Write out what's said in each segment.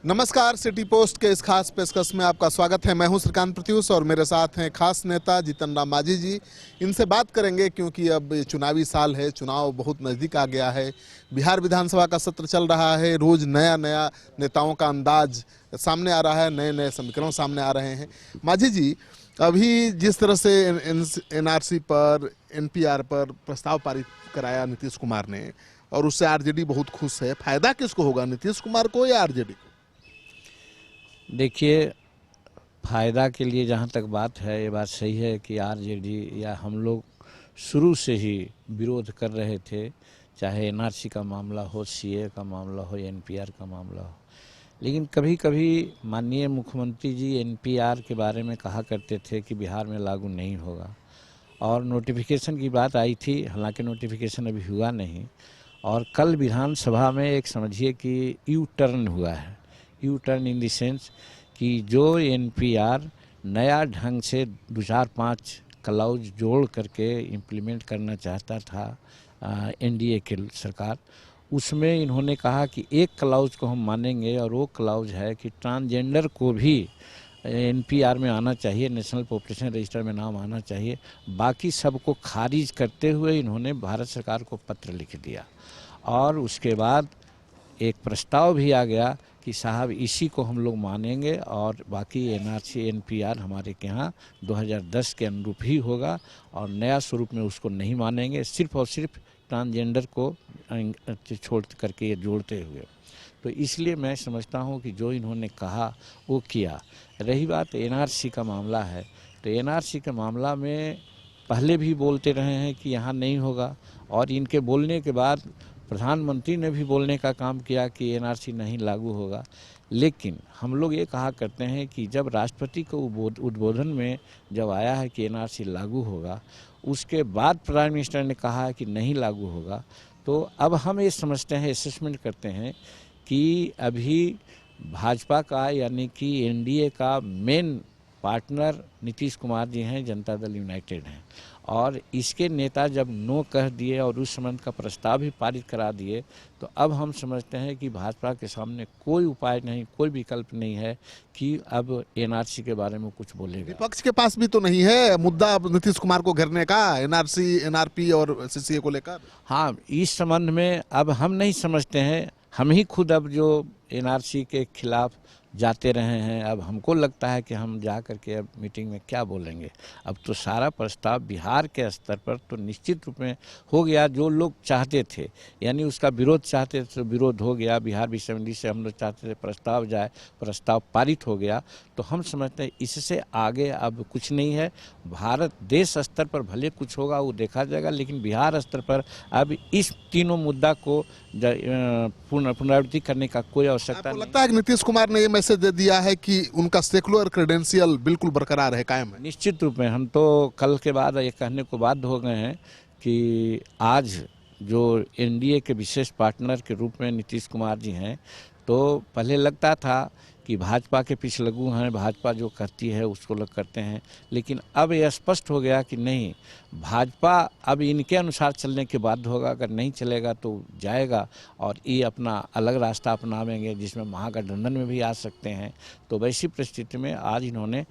नमस्कार, city post के इस खास पेशकश में आपका स्वागत है। मैं हूं श्रीकांत प्रत्यूष और मेरे साथ हैं खास नेता जीतन राम मांझी जी। इनसे बात करेंगे क्योंकि अब ये चुनावी साल है, चुनाव बहुत नज़दीक आ गया है। बिहार विधानसभा का सत्र चल रहा है, रोज़ नया नया नेताओं का अंदाज सामने आ रहा है, नए नए समीकरण सामने आ रहे हैं। मांझी जी, अभी जिस तरह से NRC पर, NPR पर प्रस्ताव पारित कराया नीतीश कुमार ने और उससे RJD बहुत खुश है, फायदा किसको होगा, नीतीश कुमार को या RJD को? देखिए, फ़ायदा के लिए जहाँ तक बात है, ये बात सही है कि RJD या हम लोग शुरू से ही विरोध कर रहे थे, चाहे NRC का मामला हो, CA का मामला हो, NPR का मामला हो। लेकिन कभी कभी माननीय मुख्यमंत्री जी NPR के बारे में कहा करते थे कि बिहार में लागू नहीं होगा, और नोटिफिकेशन की बात आई थी, हालांकि नोटिफिकेशन अभी हुआ नहीं। और कल विधानसभा में एक समझिए कि यू टर्न हुआ है। U turn in the sense कि जो NPR नया ढंग से 2-4-5 क्लाउज जोड़ करके इम्प्लीमेंट करना चाहता था NDA के सरकार, उसमें इन्होंने कहा कि एक क्लाउज को हम मानेंगे, और वो क्लाउज है कि ट्रांसजेंडर को भी NPR में आना चाहिए, नेशनल पॉपुलेशन रजिस्टर में नाम आना चाहिए। बाकी सबको खारिज करते हुए इन्होंने भारत सरकार को पत्र लिख दिया, और उसके बाद एक प्रस्ताव भी आ गया कि साहब इसी को हम लोग मानेंगे और बाकी NRC NPR हमारे के यहाँ 2010 के अनुरूप ही होगा, और नया स्वरूप में उसको नहीं मानेंगे, सिर्फ और सिर्फ ट्रांसजेंडर को छोड़ करके ये जोड़ते हुए। तो इसलिए मैं समझता हूँ कि जो इन्होंने कहा वो किया। रही बात NRC का मामला है, तो NRC के मामला में पहले भी बोलते रहे हैं कि यहाँ नहीं होगा, और इनके बोलने के बाद प्रधानमंत्री ने भी बोलने का काम किया कि NRC नहीं लागू होगा। लेकिन हम लोग ये कहा करते हैं कि जब राष्ट्रपति को उद्बोधन में जब आया है कि NRC लागू होगा, उसके बाद प्राइम मिनिस्टर ने कहा है कि नहीं लागू होगा, तो अब हम ये समझते हैं, असेसमेंट करते हैं कि अभी भाजपा का यानी कि NDA का मेन पार्टनर नीतीश कुमार जी हैं, जनता दल यूनाइटेड हैं, और इसके नेता जब नो कह दिए और उस संबंध का प्रस्ताव भी पारित करा दिए, तो अब हम समझते हैं कि भाजपा के सामने कोई उपाय नहीं, कोई विकल्प नहीं है कि अब NRC के बारे में कुछ बोलेगा। विपक्ष के पास भी तो नहीं है मुद्दा नीतीश कुमार को घेरने का, NRC NRP और CCA को लेकर। हाँ, इस संबंध में अब हम नहीं समझते हैं, हम ही खुद अब जो NRC के खिलाफ जाते रहे हैं, अब हमको लगता है कि हम जा कर के अब मीटिंग में क्या बोलेंगे। अब तो सारा प्रस्ताव बिहार के स्तर पर तो निश्चित रूप में हो गया। जो लोग चाहते थे, यानी उसका विरोध चाहते थे, तो विरोध हो गया। बिहार विश्वविद्यालय से हम लोग चाहते थे प्रस्ताव जाए, प्रस्ताव पारित हो गया। तो हम समझते हैं इससे आगे अब कुछ नहीं है। भारत देश स्तर पर भले कुछ होगा वो देखा जाएगा, लेकिन बिहार स्तर पर अब इस तीनों मुद्दा को पुनरावृत्ति करने का कोई आवश्यकता नहीं। लगता है कि नीतीश कुमार ने ये मैसेज दे दिया है कि उनका सेकुलर क्रेडेंशियल बिल्कुल बरकरार है, कायम है? निश्चित रूप में हम तो कल के बाद ये कहने को बाध्य हो गए हैं कि आज जो NDA के विशेष पार्टनर के रूप में नीतीश कुमार जी हैं, तो पहले लगता था कि भाजपा के पीछे लगू हैं, भाजपा जो करती है उसको लोग करते हैं, लेकिन अब यह स्पष्ट हो गया कि नहीं, भाजपा अब इनके अनुसार चलने के बाध्य होगा। अगर नहीं चलेगा तो जाएगा और ये अपना अलग रास्ता अपनावेंगे, जिसमें महागठबंधन में भी आ सकते हैं। तो वैसी परिस्थिति में आज इन्होंने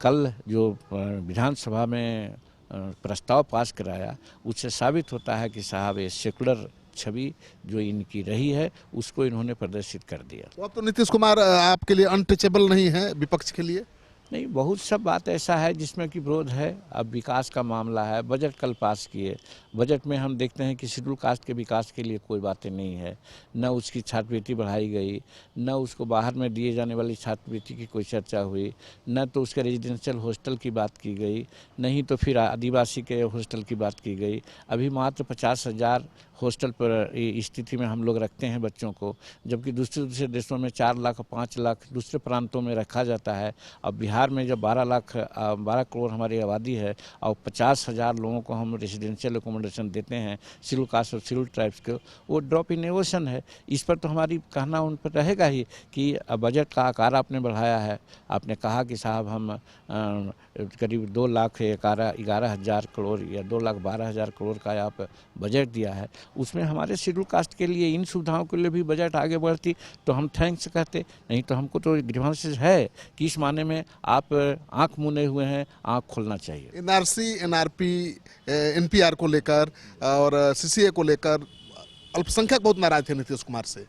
कल जो विधानसभा में प्रस्ताव पास कराया, उससे साबित होता है कि साहब ये सेकुलर छवि जो इनकी रही है उसको इन्होंने प्रदर्शित कर दिया। तो अब तो नीतीश कुमार आपके लिए अनटचेबल नहीं है, विपक्ष के लिए? नहीं, बहुत सब बात ऐसा है जिसमें कि विरोध है। अब विकास का मामला है, बजट कल पास किए, बजट में हम देखते हैं कि शेड्यूल कास्ट के विकास के लिए कोई बातें नहीं है, न उसकी छात्रवृत्ति बढ़ाई गई, न उसको बाहर में दिए जाने वाली छात्रवृत्ति की कोई चर्चा हुई, न तो उसके रेजिडेंशियल हॉस्टल की बात की गई, नहीं तो फिर आदिवासी के हॉस्टल की बात की गई। अभी मात्र 50,000 हॉस्टल पर स्थिति में हम लोग रखते हैं बच्चों को, जबकि दूसरे देशों में 4 लाख 5 लाख दूसरे प्रांतों में रखा जाता है। अब बिहार में जब 12 करोड़ हमारी आबादी है और 50,000 लोगों को हम रेजिडेंशियल अकोमोडेशन देते हैं शेड्यूल कास्ट और शेड्यूल ट्राइब्स को, वो ड्रॉप इन एवोशन है। इस पर तो हमारी कहना उन पर रहेगा ही कि बजट का आकार आपने बढ़ाया है। आपने कहा कि साहब हम करीब 2,11,11,000 करोड़ या 2,12,000 करोड़ का आप बजट दिया है, उसमें हमारे शेड्यूल कास्ट के लिए इन सुविधाओं के लिए भी बजट आगे बढ़ती तो हम थैंक्स कहते। नहीं तो हमको तो ग्रीवांसेस है कि इस माने में आप आंख मुने हुए हैं, आंख खोलना चाहिए। एनआरसी, एनआरपी, एनपीआर को लेकर और सीसीए को लेकर अल्पसंख्यक बहुत नाराज थे नीतीश कुमार से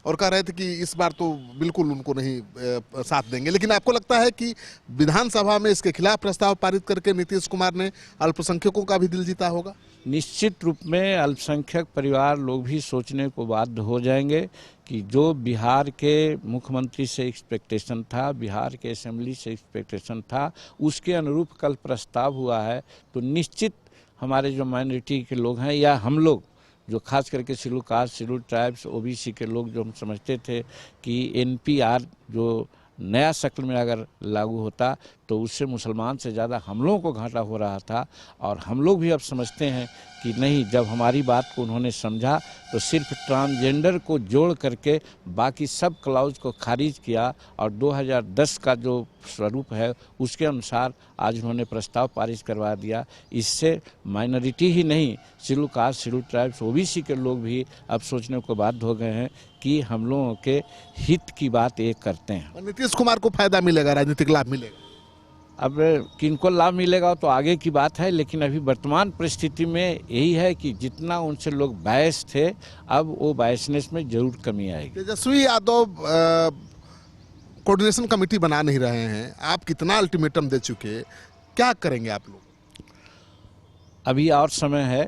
और कह रहे थे कि इस बार तो बिल्कुल उनको नहीं साथ देंगे। लेकिन आपको लगता है कि विधानसभा में इसके खिलाफ प्रस्ताव पारित करके नीतीश कुमार ने अल्पसंख्यकों का भी दिल जीता होगा? निश्चित रूप में अल्पसंख्यक परिवार लोग भी सोचने को बाध्य हो जाएंगे कि जो बिहार के मुख्यमंत्री से एक्सपेक्टेशन था, बिहार के असेंबली से एक्सपेक्टेशन था, उसके अनुरूप कल प्रस्ताव हुआ है। तो निश्चित हमारे जो माइनॉरिटी के लोग हैं या हम लोग जो खास करके schedule caste, schedule tribes, OBC के लोग जो हम समझते थे कि एनपीआर जो नया शक्ल में अगर लागू होता तो उससे मुसलमान से ज़्यादा हम लोगों को घाटा हो रहा था। और हम लोग भी अब समझते हैं कि नहीं, जब हमारी बात को उन्होंने समझा तो सिर्फ ट्रांसजेंडर को जोड़ करके बाकी सब क्लाउज को खारिज किया और 2010 का जो स्वरूप है उसके अनुसार आज उन्होंने प्रस्ताव पारित करवा दिया। इससे माइनॉरिटी ही नहीं, schedule caste, schedule tribes, OBC के लोग भी अब सोचने को बाध्य हो गए हैं कि हम लोगों के हित की बात एक करते हैं। नीतीश कुमार को फायदा मिलेगा, राजनीतिक लाभ मिलेगा। अब किनको लाभ मिलेगा तो आगे की बात है, लेकिन अभी वर्तमान परिस्थिति में यही है कि जितना उनसे लोग बायस थे अब वो बायसनेस में जरूर कमी आएगी। तेजस्वी यादव कोऑर्डिनेशन कमेटी बना नहीं रहे हैं, आप कितना अल्टीमेटम दे चुके, क्या करेंगे आप लोग? अभी और समय है,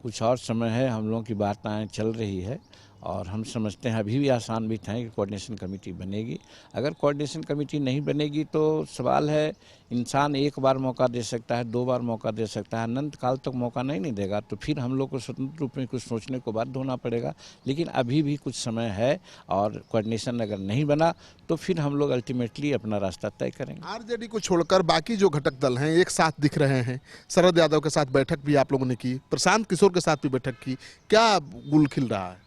कुछ और समय है, हम लोगों की बातें चल रही है और हम समझते हैं अभी भी आसान भी है कि कोऑर्डिनेशन कमेटी बनेगी। अगर कोऑर्डिनेशन कमेटी नहीं बनेगी तो सवाल है, इंसान एक बार मौका दे सकता है, 2 बार मौका दे सकता है, अनंत काल तक मौका नहीं देगा तो फिर हम लोग को स्वतंत्र रूप में कुछ सोचने को बाध्य होना पड़ेगा। लेकिन अभी भी कुछ समय है और कोऑर्डिनेशन अगर नहीं बना तो फिर हम लोग अल्टीमेटली अपना रास्ता तय करेंगे। आरजेडी को छोड़कर बाकी जो घटक दल हैं एक साथ दिख रहे हैं। शरद यादव के साथ बैठक भी आप लोगों ने की, प्रशांत किशोर के साथ भी बैठक की, क्या गुल खिल रहा है?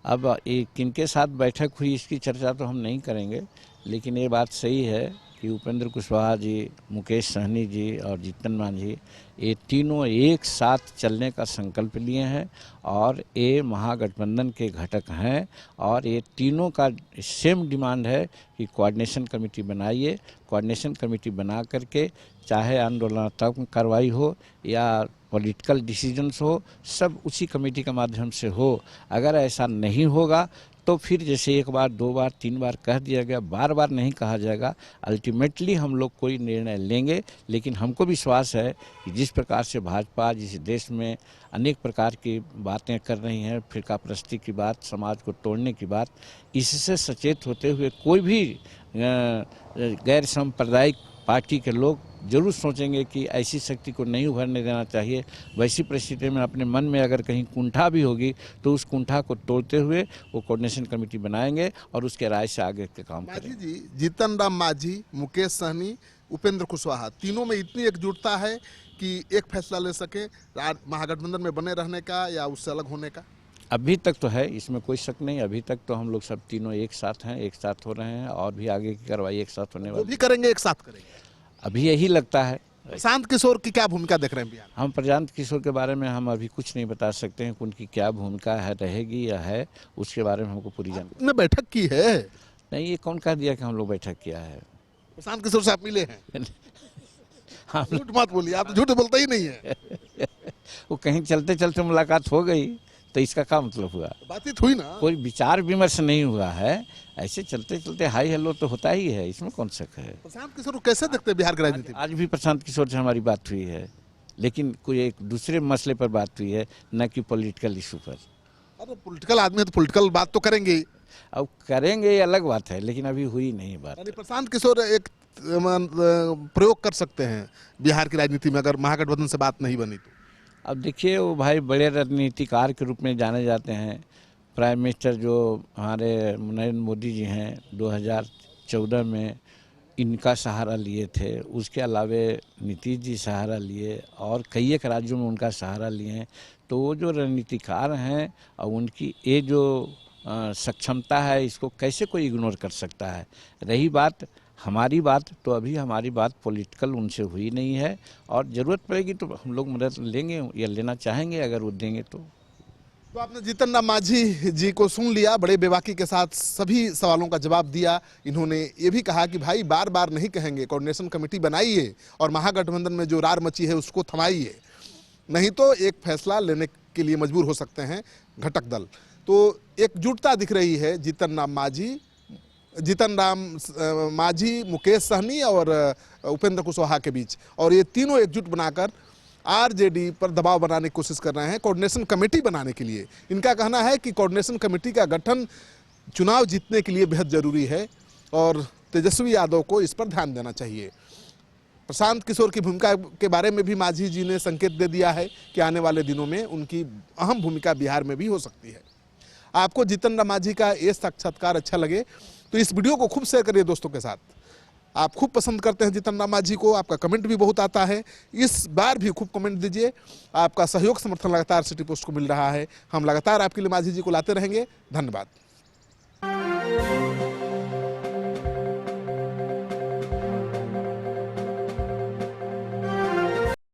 अब किनके साथ बैठक हुई इसकी चर्चा तो हम नहीं करेंगे, लेकिन ये बात सही है कि उपेंद्र कुशवाहा जी, मुकेश सहनी जी और जीतन मांझी ये तीनों एक साथ चलने का संकल्प लिए हैं और ये महागठबंधन के घटक हैं और ये तीनों का सेम डिमांड है कि कोऑर्डिनेशन कमेटी बनाइए। कोऑर्डिनेशन कमेटी बना करके चाहे आंदोलनात्मक कार्रवाई हो या पॉलिटिकल डिसीजंस हो, सब उसी कमेटी के माध्यम से हो। अगर ऐसा नहीं होगा तो फिर जैसे 1 बार, 2 बार, 3 बार कह दिया गया, बार बार नहीं कहा जाएगा। अल्टीमेटली हम लोग कोई निर्णय लेंगे, लेकिन हमको विश्वास है कि जिस प्रकार से भाजपा जिस देश में अनेक प्रकार की बातें कर रही हैं, फिरका परस्ती की बात, समाज को तोड़ने की बात, इससे सचेत होते हुए कोई भी गैर सांप्रदायिक पार्टी के लोग जरूर सोचेंगे कि ऐसी शक्ति को नहीं उभरने देना चाहिए। वैसी परिस्थिति में अपने मन में अगर कहीं कुंठा भी होगी तो उस कुंठा को तोड़ते हुए वो कोऑर्डिनेशन कमेटी बनाएंगे और उसके राय से आगे के काम करेंगे। मांझी जी, जीतन राम मांझी, मुकेश सहनी, उपेंद्र कुशवाहा, तीनों में इतनी एकजुटता है कि एक फैसला ले सके महागठबंधन में बने रहने का या उससे अलग होने का? अभी तक तो है, इसमें कोई शक नहीं। अभी तक तो हम लोग सब तीनों एक साथ हैं, एक साथ हो रहे हैं और भी आगे की कार्रवाई एक साथ होने वो वाली भी करेंगे, एक साथ करेंगे। अभी यही लगता है। प्रशांत किशोर की क्या भूमिका देख रहे हैं बिहार? हम प्रशांत किशोर के बारे में हम अभी कुछ नहीं बता सकते हैं कि उनकी क्या भूमिका है, रहेगी या है, उसके बारे में हमको पूरी जानकारी ने बैठक की है? नहीं। ये कौन कह दिया कि हम लोग बैठक किया है? प्रशांत किशोर से आप मिले हैं? हम झूठ मत बोलिए, आप तो झूठ बोलते ही नहीं है। वो कहीं चलते चलते मुलाकात हो गई तो इसका क्या मतलब हुआ? बातचीत हुई ना? कोई विचार विमर्श नहीं हुआ है, ऐसे चलते चलते हाई हेलो तो होता ही है, इसमें कौन शक है। प्रशांत किशोर को कैसे देखते हैं बिहार की राजनीति में? आज भी प्रशांत किशोर से हमारी बात हुई है, लेकिन कोई एक दूसरे मसले पर बात हुई है, न कि पॉलिटिकल इशू पर। अरे पॉलिटिकल आदमी है तो पॉलिटिकल बात तो करेंगे ही। अब करेंगे ये अलग बात है, लेकिन अभी हुई नहीं बात। यानी प्रशांत किशोर एक प्रयोग कर सकते हैं बिहार की राजनीति में अगर महागठबंधन से बात नहीं बनी तो? अब देखिए, वो भाई बड़े राजनीतिकार के रूप में जाने जाते हैं। प्राइम मिनिस्टर जो हमारे नरेंद्र मोदी जी हैं, 2014 में इनका सहारा लिए थे, उसके अलावे नीतीश जी सहारा लिए और कई एक राज्यों में उनका सहारा लिए हैं। तो वो जो रणनीतिकार हैं और उनकी ये जो सक्षमता है, इसको कैसे कोई इग्नोर कर सकता है। रही बात हमारी बात, तो अभी हमारी बात पॉलिटिकल उनसे हुई नहीं है और ज़रूरत पड़ेगी तो हम लोग मदद लेंगे या लेना चाहेंगे अगर वो देंगे तो। तो आपने जीतन राम मांझी जी को सुन लिया, बड़े बेबाकी के साथ सभी सवालों का जवाब दिया। इन्होंने ये भी कहा कि भाई बार बार नहीं कहेंगे, कोऑर्डिनेशन कमेटी बनाइए और महागठबंधन में जो रार मची है उसको थमाइए, नहीं तो एक फैसला लेने के लिए मजबूर हो सकते हैं घटक दल। तो एकजुटता दिख रही है जीतन राम मांझी, मुकेश सहनी और उपेंद्र कुशवाहा के बीच, और ये तीनों एकजुट बनाकर आरजेडी पर दबाव बनाने की कोशिश कर रहे हैं कोऑर्डिनेशन कमेटी बनाने के लिए। इनका कहना है कि कोऑर्डिनेशन कमेटी का गठन चुनाव जीतने के लिए बेहद जरूरी है और तेजस्वी यादव को इस पर ध्यान देना चाहिए। प्रशांत किशोर की भूमिका के बारे में भी मांझी जी ने संकेत दे दिया है कि आने वाले दिनों में उनकी अहम भूमिका बिहार में भी हो सकती है। आपको जीतन राम मांझी का ये साक्षात्कार अच्छा लगे तो इस वीडियो को खूब शेयर करिए दोस्तों के साथ। आप खूब पसंद करते हैं जीतन राम मांझी को, आपका कमेंट भी बहुत आता है, इस बार भी खूब कमेंट दीजिए। आपका सहयोग समर्थन लगातार सिटी पोस्ट को मिल रहा है। हम लगातार आपके लिए मांझी जी को लाते रहेंगे। धन्यवाद।